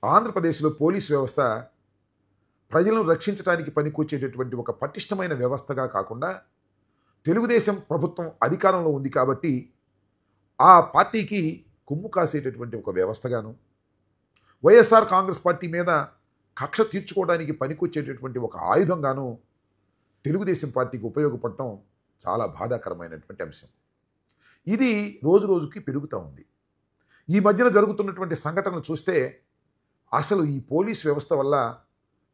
ఆంధ్రప్రదేశ్లో పోలీస్ వ్యవస్థ ప్రజలను రక్షించడానికి పనికొచ్చేటటువంటి ఒక పటిష్టమైన వ్యవస్థగా కాకుండా తెలుగుదేశం ప్రభుత్వం అధికారంలో ఉంది కాబట్టి ఆ పార్టీకి కొమ్ము కాసేటటువంటి ఒక వ్యవస్థగాను వైఎస్ఆర్ కాంగ్రెస్ పార్టీ మీద కక్ష తీర్చుకోవడానికి పనికొచ్చేటటువంటి ఒక ఆయుధంగాను తెలుగుదేశం పార్టీకి ఉపయోగపడటం చాలా బాధాకరమైనటువంటి అంశం. ఇది రోజు రోజుకి పెరుగుతూ ఉంది. ఈ మధ్యన జరుగుతున్నటువంటి సంఘటనలు చూస్తే అసలు ఈ పోలీస్ వ్యవస్థ వల్ల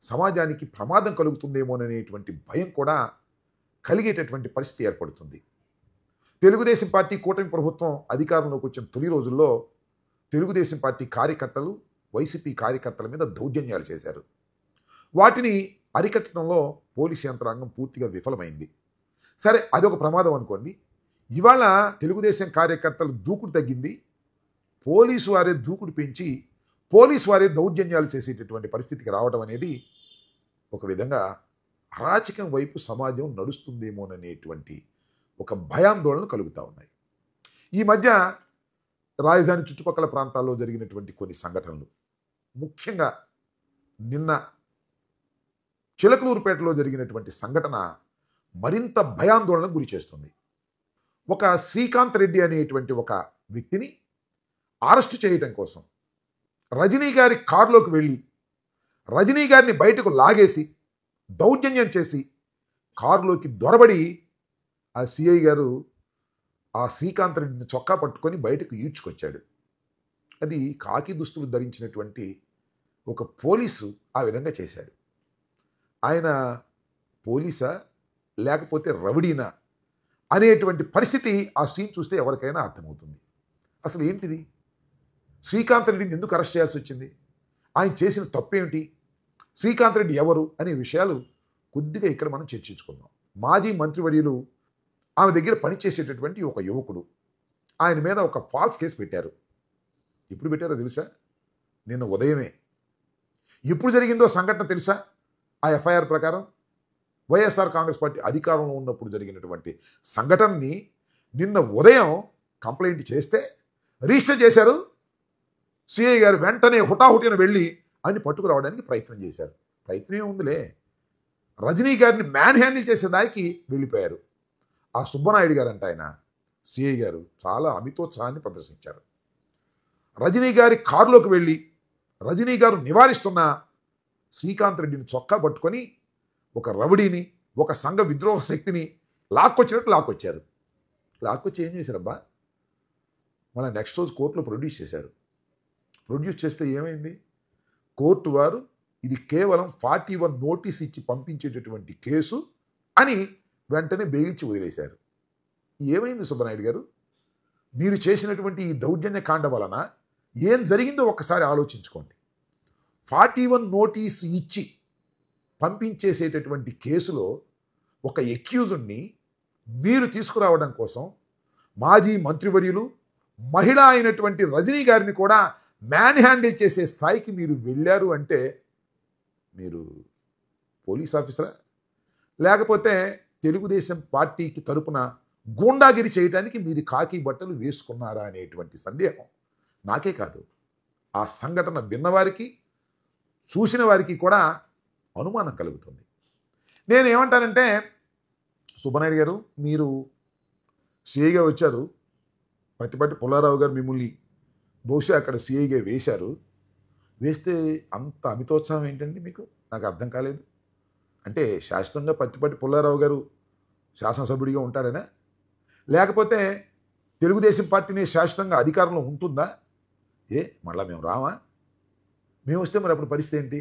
సమాజానికి ప్రమాదం కలుగుతుందేమోననేటువంటి భయం కూడా కలిగేటటువంటి పరిస్థితి ఏర్పడుతుంది. తెలుగుదేశం పార్టీ కూటమి ప్రభుత్వం అధికారంలోకి వచ్చిన తొలి రోజుల్లో తెలుగుదేశం పార్టీ కార్యకర్తలు వైసీపీ కార్యకర్తల మీద దౌర్జన్యాలు చేశారు. వాటిని అరికట్టడంలో పోలీసు యంత్రాంగం పూర్తిగా విఫలమైంది. సరే, అదొక ప్రమాదం అనుకోండి. ఇవాళ తెలుగుదేశం కార్యకర్తలు దూకుడు తగ్గింది, పోలీసు వారే దూకుడు పెంచి పోలీసు వారే దౌర్జన్యాలు చేసేటటువంటి పరిస్థితికి రావడం అనేది ఒక విధంగా అరాచకం వైపు సమాజం నడుస్తుందేమోననేటువంటి ఒక భయాందోళన కలుగుతూ ఉన్నాయి. ఈ మధ్య రాజధాని చుట్టుపక్కల ప్రాంతాల్లో జరిగినటువంటి కొన్ని సంఘటనలు, ముఖ్యంగా నిన్న చిలకలూరుపేటలో జరిగినటువంటి సంఘటన మరింత భయాందోళనకు గురి చేస్తుంది. ఒక శ్రీకాంత్ రెడ్డి అనేటువంటి ఒక వ్యక్తిని అరెస్టు చేయడం కోసం రజనీ గారి కారులోకి వెళ్ళి రజనీ గారిని బయటకు లాగేసి దౌర్జన్యం చేసి కారులోకి దొరబడి ఆ సిఐ గారు ఆ శ్రీకాంత్ రెడ్డిని చొక్కా పట్టుకొని బయటకు ఈడ్చుకొచ్చాడు. అది కాకి దుస్తులు ధరించినటువంటి ఒక పోలీసు ఆ విధంగా చేశాడు. ఆయన పోలీసా లేకపోతే రౌడీనా అనేటువంటి పరిస్థితి ఆ సీన్ చూస్తే ఎవరికైనా అర్థమవుతుంది. అసలు ఏంటిది? శ్రీకాంత్ రెడ్డిని ఎందుకు అరెస్ట్ చేయాల్సి వచ్చింది? ఆయన చేసిన తప్పేమిటి? శ్రీకాంత్ రెడ్డి ఎవరు అనే విషయాలు కొద్దిగా ఇక్కడ మనం చర్చించుకుందాం. మాజీ మంత్రివర్యులు ఆమె దగ్గర పనిచేసేటటువంటి ఒక యువకుడు, ఆయన మీద ఒక ఫాల్స్ కేసు పెట్టారు. ఎప్పుడు పెట్టారో తెలుసా? నిన్న ఉదయమే. ఎప్పుడు జరిగిందో సంఘటన తెలుసా? ఆ ఎఫ్ఐఆర్ ప్రకారం వైఎస్ఆర్ కాంగ్రెస్ పార్టీ అధికారంలో ఉన్నప్పుడు జరిగినటువంటి సంఘటనని నిన్న ఉదయం కంప్లైంట్ చేస్తే రిజిస్టర్ చేశారు. సిఐ గారు వెంటనే హుటాహుటిన వెళ్ళి అని పట్టుకురావడానికి ప్రయత్నం చేశారు. ప్రయత్నం ఉందిలే, రజనీ గారిని మ్యాన్ హ్యాండిల్ చేసేదానికి వెళ్ళిపోయారు. ఆ సుబ్బనాయుడు గారు అంటే ఆయన సిఐ గారు చాలా అమితోత్సాహాన్ని ప్రదర్శించారు. రజనీ గారి కారులోకి వెళ్ళి రజనీ గారు నివారిస్తున్న శ్రీకాంత్ రెడ్డిని చొక్కా పట్టుకొని ఒక రౌడీని, ఒక సంఘ విద్రోహ శక్తిని లాక్కొచ్చినట్టు లాక్కొచ్చారు. లాక్కొచ్చి ఏం చేశారబ్బా? మళ్ళీ నెక్స్ట్ రోజు కోర్టులో ప్రొడ్యూస్ చేశారు. ప్రొడ్యూస్ చేస్తే ఏమైంది? కోర్టు వారు ఇది కేవలం 41 నోటీస్ ఇచ్చి పంపించేటటువంటి కేసు అని వెంటనే బెయిల్ ఇచ్చి వదిలేశారు. ఏమైంది సుబ్బనాయుడు గారు? మీరు చేసినటువంటి ఈ దౌర్జన్య కాండ వలన ఏం జరిగిందో ఒక్కసారి ఆలోచించుకోండి. 41 నోటీస్ ఇచ్చి పంపించేసేటటువంటి కేసులో ఒక ఎక్యూజ్డ్ని మీరు తీసుకురావడం కోసం మాజీ మంత్రివర్యులు మహిళ అయినటువంటి రజనీ గారిని కూడా మ్యాన్ హ్యాండిల్ చేసే స్థాయికి మీరు వెళ్ళారు అంటే మీరు పోలీస్ ఆఫీసరా, లేకపోతే తెలుగుదేశం పార్టీకి తరపున గూండాగిరి చేయడానికి మీరు కాకి బట్టలు వేసుకున్నారా అనేటువంటి సందేహం నాకే కాదు, ఆ సంఘటన విన్నవారికి చూసిన వారికి కూడా అనుమానం కలుగుతుంది. నేను ఏమంటానంటే, సుబ్బనాయుడు గారు మీరు సిఐగా వచ్చారు, పత్తిపాటి పుల్లారావు గారు మిమ్మల్ని బహుశా అక్కడ సిఐగా వేశారు. వేస్తే అంత అమితోత్సాహం ఏంటండి మీకు? నాకు అర్థం కాలేదు. అంటే శాశ్వతంగా పత్తిపాటి పుల్లారావు గారు శాసనసభ్యుడిగా ఉంటాడనా, లేకపోతే తెలుగుదేశం పార్టీని శాశ్వతంగా అధికారంలో ఉంటుందా? మళ్ళీ మేము రామా? మేము వస్తే మరి అప్పుడు పరిస్థితి ఏంటి?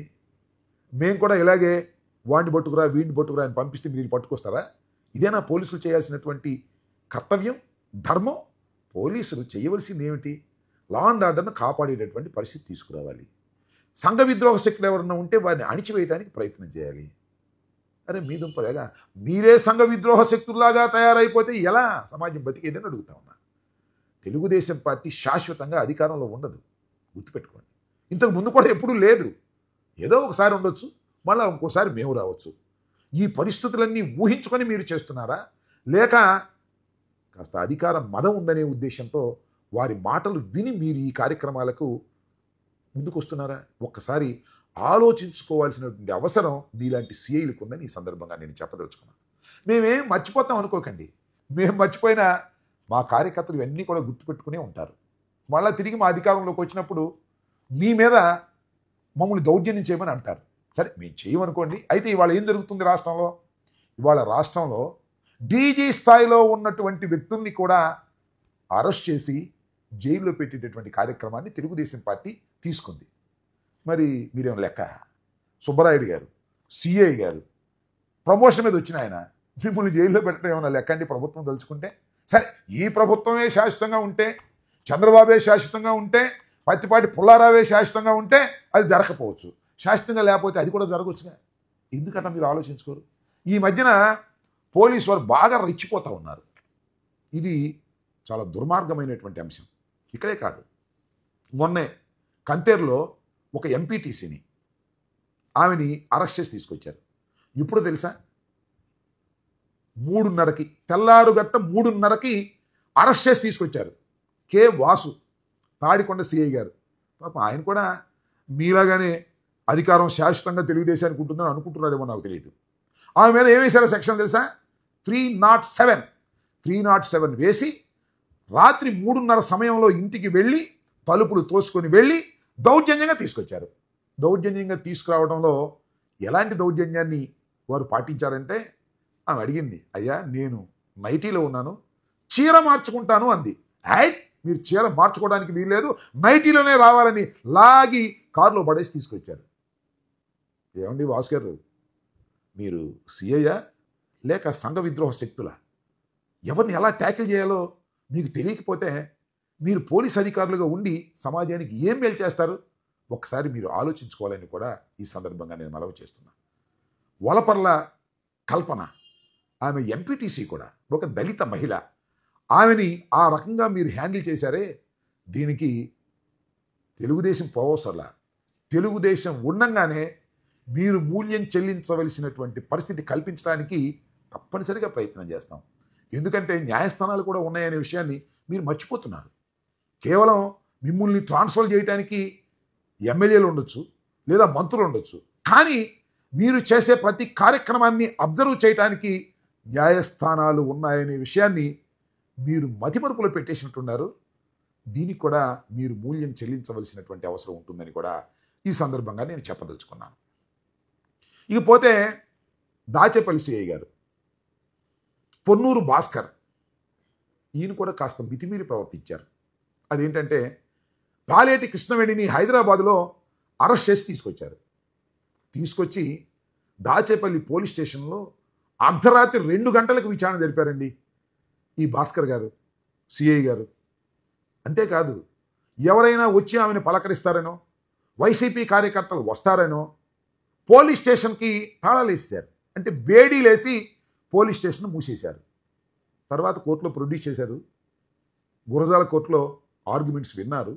మేము కూడా ఇలాగే వాడిని పట్టుకురా వీడిని పట్టుకురా అని పంపిస్తే మీరు పట్టుకొస్తారా? ఇదేనా పోలీసులు చేయాల్సినటువంటి కర్తవ్యం, ధర్మం? పోలీసులు చేయవలసింది ఏమిటి? లా అండ్ ఆర్డర్ను కాపాడేటటువంటి పరిస్థితి తీసుకురావాలి. సంఘ విద్రోహ శక్తులు ఎవరన్నా ఉంటే వారిని అణిచివేయడానికి ప్రయత్నం చేయాలి. అరే మీ దుంపదేగా మీరే సంఘ విద్రోహ శక్తుల్లాగా తయారైపోతే ఎలా సమాజం బతికేదని అడుగుతా ఉన్నా. తెలుగుదేశం పార్టీ శాశ్వతంగా అధికారంలో ఉండదు, గుర్తుపెట్టుకోండి. ఇంతకు ముందు కూడా ఎప్పుడూ లేదు. ఏదో ఒకసారి ఉండొచ్చు, మళ్ళీ ఇంకోసారి మేము రావచ్చు. ఈ పరిస్థితులన్నీ ఊహించుకొని మీరు చేస్తున్నారా, లేక కాస్త అధికార మదం ఉందనే ఉద్దేశంతో వారి మాటలు విని మీరు ఈ కార్యక్రమాలకు ముందుకు వస్తున్నారా? ఒక్కసారి ఆలోచించుకోవాల్సినటువంటి అవసరం మీలాంటి సిఐలకు ఉందని ఈ సందర్భంగా నేను చెప్పదలుచుకున్నాను. మేమేం మర్చిపోతాం అనుకోకండి. మేము మర్చిపోయినా మా కార్యకర్తలు ఇవన్నీ కూడా గుర్తుపెట్టుకునే ఉంటారు. మళ్ళీ తిరిగి మా అధికారంలోకి వచ్చినప్పుడు మీ మీద మమ్మల్ని దౌర్జన్యం చేయమని అంటారు. సరే, మేము చేయమనుకోండి. అయితే ఇవాళ ఏం జరుగుతుంది రాష్ట్రంలో? ఇవాళ రాష్ట్రంలో డీజీ స్థాయిలో ఉన్నటువంటి వ్యక్తుల్ని కూడా అరెస్ట్ చేసి జైల్లో పెట్టేటటువంటి కార్యక్రమాన్ని తెలుగుదేశం పార్టీ తీసుకుంది. మరి మీరేం లెక్క? సుబ్బరాయుడు గారు, సిఐ గారు ప్రమోషన్ మీద వచ్చిన ఆయన మిమ్మల్ని జైల్లో పెట్టడం ఏమైనా లెక్క అండి? ప్రభుత్వం తలుచుకుంటే సరే, ఈ ప్రభుత్వమే శాశ్వతంగా ఉంటే, చంద్రబాబే శాశ్వతంగా ఉంటే, పత్తిపాటి పుల్లారావే శాశ్వతంగా ఉంటే అది జరగకపోవచ్చు. శాశ్వతంగా లేకపోతే అది కూడా జరగవచ్చుగా. ఎందుకంటే మీరు ఆలోచించుకోరు? ఈ మధ్యన పోలీసు వారు బాగా రెచ్చిపోతూ ఉన్నారు. ఇది చాలా దుర్మార్గమైనటువంటి అంశం. ఇక్కడే కాదు, మొన్నే కంతేరులో ఒక ఎంపీటీసీని ఆమెని అరెస్ట్ చేసి తీసుకొచ్చారు. ఇప్పుడు తెలుసా, 3:30కి తెల్లారుగట్ట 3:30కి అరెస్ట్ చేసి తీసుకొచ్చారు. కె వాసు, తాడికొండ సిఐ గారు. పాపం ఆయన కూడా మీలాగానే అధికారం శాశ్వతంగా తెలుగుదేశానికి ఉంటుందని అనుకుంటున్నారేమో నాకు తెలియదు. ఆమె మీద ఏం వేశారో సెక్షన్ తెలుసా? 307 వేసి రాత్రి 3:30 సమయంలో ఇంటికి వెళ్ళి తలుపులు తోసుకొని వెళ్ళి దౌర్జన్యంగా తీసుకొచ్చారు. దౌర్జన్యంగా తీసుకురావడంలో ఎలాంటి దౌర్జన్యాన్ని వారు పాటించారంటే, ఆమె అడిగింది, అయ్యా నేను నైటీలో ఉన్నాను, చీర మార్చుకుంటాను అంది. మీరు చీర మార్చుకోవడానికి వీల్లేదు, నైటీలోనే రావాలని లాగి కారులో పడేసి తీసుకొచ్చారు. ఏమండి వాసు గారు, మీరు సిఐయా లేక సంఘ విద్రోహ శక్తులా? ఎవరిని ఎలా ట్యాకిల్ చేయాలో మీకు తెలియకపోతే మీరు పోలీస్ అధికారులుగా ఉండి సమాజానికి ఏం మేలు చేస్తారు? ఒకసారి మీరు ఆలోచించుకోవాలని కూడా ఈ సందర్భంగా నేను మనవి చేస్తున్నా. వలపర్ల కల్పన, ఆమె ఎంపీటీసీ కూడా, ఒక దళిత మహిళ. ఆమెని ఆ రకంగా మీరు హ్యాండిల్ చేశారే, దీనికి తెలుగుదేశం పోవసర్లా. తెలుగుదేశం ఉండంగానే మీరు మూల్యం చెల్లించవలసినటువంటి పరిస్థితి కల్పించడానికి తప్పనిసరిగా ప్రయత్నం చేస్తాం. ఎందుకంటే న్యాయస్థానాలు కూడా ఉన్నాయనే విషయాన్ని మీరు మర్చిపోతున్నారు. కేవలం మిమ్మల్ని ట్రాన్స్ఫర్ చేయడానికి ఎమ్మెల్యేలు ఉండొచ్చు, లేదా మంత్రులు ఉండొచ్చు, కానీ మీరు చేసే ప్రతి కార్యక్రమాన్ని అబ్జర్వ్ చేయడానికి న్యాయస్థానాలు ఉన్నాయనే విషయాన్ని మీరు మతిమరుపులో పెట్టేసినట్టున్నారు. దీనికి కూడా మీరు మూల్యం చెల్లించవలసినటువంటి అవసరం ఉంటుందని కూడా ఈ సందర్భంగా నేను చెప్పదలుచుకున్నాను. ఇకపోతే దాచేపల్లి సిఐ గారు, పొన్నూరు భాస్కర్, ఈయన కూడా కాస్త మితిమీరి ప్రవర్తించారు. అదేంటంటే, పాలేటి కృష్ణవేణిని హైదరాబాదులో అరెస్ట్ చేసి తీసుకొచ్చారు. తీసుకొచ్చి దాచేపల్లి పోలీస్ స్టేషన్లో అర్ధరాత్రి 2 గంటలకు విచారణ జరిపారండి ఈ భాస్కర్ గారు, సిఐ గారు. అంతేకాదు, ఎవరైనా వచ్చి ఆమెను పలకరిస్తారనో, వైసీపీ కార్యకర్తలు వస్తారనో పోలీస్ స్టేషన్కి తాళాలు వేసేశారు. అంటే బేడీలేసి పోలీస్ స్టేషన్ మూసేశారు. తర్వాత కోర్టులో ప్రొడ్యూస్ చేశారు. గురజాల కోర్టులో ఆర్గ్యుమెంట్స్ విన్నారు.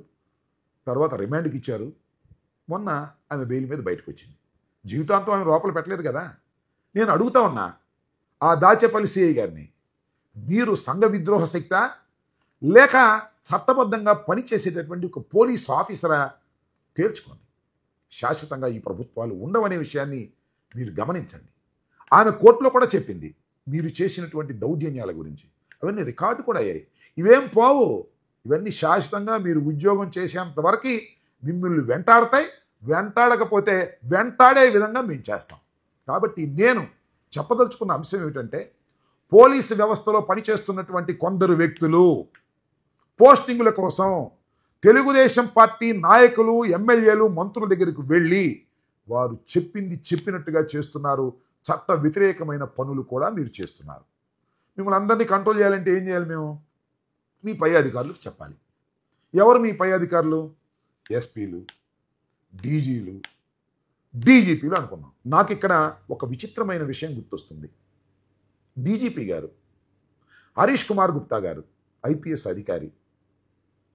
తర్వాత రిమాండ్కి ఇచ్చారు. మొన్న ఆమె బెయిల్ మీద బయటకు వచ్చింది. జీవితాంతం ఆమె లోపల పెట్టలేరు కదా. నేను అడుగుతా ఉన్నా ఆ దాచేపల్లి సిఐ గారిని, మీరు సంఘ విద్రోహ శక్తా లేక చట్టబద్ధంగా పనిచేసేటటువంటి ఒక పోలీస్ ఆఫీసరా? తేల్చుకోండి. శాశ్వతంగా ఈ ప్రభుత్వాలు ఉండవనే విషయాన్ని మీరు గమనించండి. ఆమె కోర్టులో కూడా చెప్పింది మీరు చేసినటువంటి దౌర్జన్యాల గురించి. అవన్నీ రికార్డు కూడా అయ్యాయి. ఇవేం పోవు. ఇవన్నీ శాశ్వతంగా మీరు ఉద్యోగం చేసేంత వరకు మిమ్మల్ని వెంటాడతాయి. వెంటాడకపోతే వెంటాడే విధంగా మేము చేస్తాం. కాబట్టి నేను చెప్పదలుచుకున్న అంశం ఏమిటంటే, పోలీసు వ్యవస్థలో పనిచేస్తున్నటువంటి కొందరు వ్యక్తులు పోస్టింగుల కోసం తెలుగుదేశం పార్టీ నాయకులు, ఎమ్మెల్యేలు, మంత్రుల దగ్గరికి వెళ్ళి వారు చెప్పింది చెప్పినట్టుగా చేస్తున్నారు. చట్ట వ్యతిరేకమైన పనులు కూడా మీరు చేస్తున్నారు. మిమ్మల్ని అందరినీ కంట్రోల్ చేయాలంటే ఏం చేయాలి? మేము మీ పై అధికారులకు చెప్పాలి. ఎవరు మీ పై అధికారులు? ఎస్పీలు, డీజీలు, డీజీపీలు అనుకున్నాం. నాకు ఇక్కడ ఒక విచిత్రమైన విషయం గుర్తొస్తుంది. డీజీపీ గారు హరీష్ కుమార్ గుప్తా గారు ఐపీఎస్ అధికారి,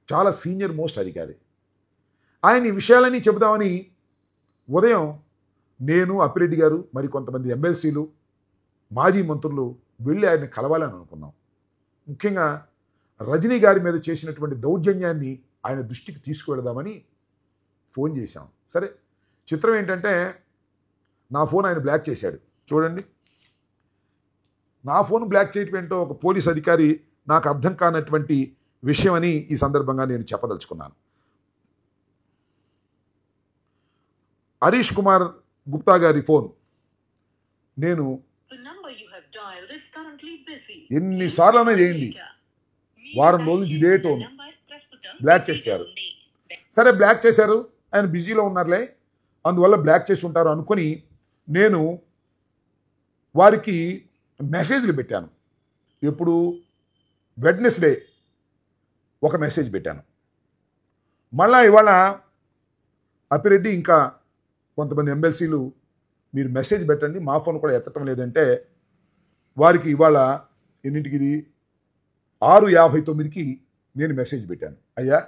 చాలా సీనియర్ మోస్ట్ అధికారి. ఆయన ఈ విషయాలన్నీ చెబుదామని ఉదయం నేను, అప్పిరెడ్డి గారు, మరి కొంతమంది ఎమ్మెల్సీలు, మాజీ మంత్రులు వెళ్ళి ఆయన్ని కలవాలని అనుకున్నాం. ముఖ్యంగా రజనీ గారి మీద చేసినటువంటి దౌర్జన్యాన్ని ఆయన దృష్టికి తీసుకువెళదామని ఫోన్ చేశాం. సరే, చిత్రం ఏంటంటే నా ఫోన్ ఆయన బ్లాక్ చేశాడు. చూడండి, నా ఫోన్ బ్లాక్ చేయటం ఏంటో ఒక పోలీస్ అధికారి నాకు అర్థం కానటువంటి విషయం అని ఈ సందర్భంగా నేను చెప్పదలుచుకున్నాను. హరీష్ కుమార్ గుప్తా గారి ఫోన్ నేను ఎన్నిసార్లు చేయండి, వారం రోజుల నుంచి ఇదే టోన్. బ్లాక్ చేశారు. సరే, బ్లాక్ చేశారు, ఆయన బిజీలో ఉన్నారులే, అందువల్ల బ్లాక్ చేసి ఉంటారు అనుకొని నేను వారికి మెసేజ్లు పెట్టాను. ఎప్పుడు వెడ్నెస్డే ఒక మెసేజ్ పెట్టాను. మళ్ళా ఇవాళ అప్పిరెడ్డి ఇంకా కొంతమంది ఎమ్మెల్సీలు మీరు మెసేజ్ పెట్టండి, మా ఫోన్ కూడా ఎత్తటం లేదంటే వారికి ఇవాళ ఎన్నింటికి, ఇది 6:59కి నేను మెసేజ్ పెట్టాను. అయ్యా,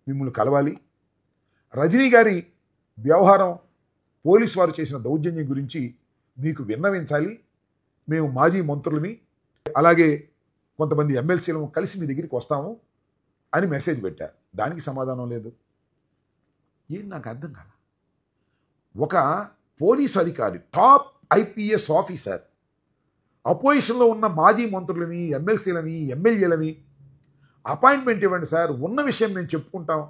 మిమ్మల్ని కలవాలి, రజనీ గారి వ్యవహారం, పోలీసు వారు చేసిన దౌర్జన్యం గురించి మీకు విన్నవించాలి, మేము మాజీ మంత్రులని అలాగే కొంతమంది ఎమ్మెల్సీలను కలిసి మీ దగ్గరికి వస్తాము అని మెసేజ్ పెట్టా. దానికి సమాధానం లేదు. ఏం నాకు అర్థం కాదు. ఒక పోలీసు అధికారి, టాప్ ఐపీఎస్ ఆఫీసర్, అపోజిషన్లో ఉన్న మాజీ మంత్రులని, ఎమ్మెల్సీలని, ఎమ్మెల్యేలని అపాయింట్మెంట్ ఇవ్వండి సార్, ఉన్న విషయం మేము చెప్పుకుంటాం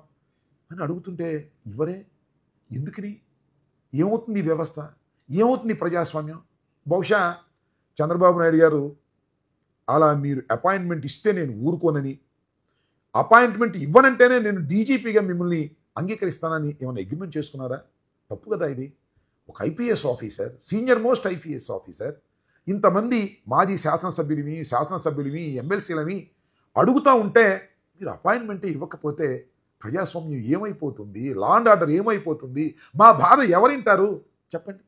అని అడుగుతుంటే ఇవ్వరే. ఎందుకని? ఏమవుతుంది ఈ వ్యవస్థ? ఏమవుతుంది ప్రజాస్వామ్యం? బహుశా చంద్రబాబు నాయుడు గారు అలా మీరు అపాయింట్మెంట్ ఇస్తే నేను ఊరుకోనని, అపాయింట్మెంట్ ఇవ్వనంటేనే నేను డీజీపీగా మిమ్మల్ని అంగీకరిస్తానని ఏమైనా అగ్రిమెంట్ చేసుకున్నారా? తప్పు కదా ఇది. ఒక IPS officer, senior most IPS officer, ఇంతమంది మాజీ శాసనసభ్యులని, ఎమ్మెల్సీలని అడుగుతూ ఉంటే మీరు అపాయింట్మెంటే ఇవ్వకపోతే ప్రజాస్వామ్యం ఏమైపోతుంది? లా అండ్ ఆర్డర్ ఏమైపోతుంది? మా బాధ ఎవరింటారు చెప్పండి.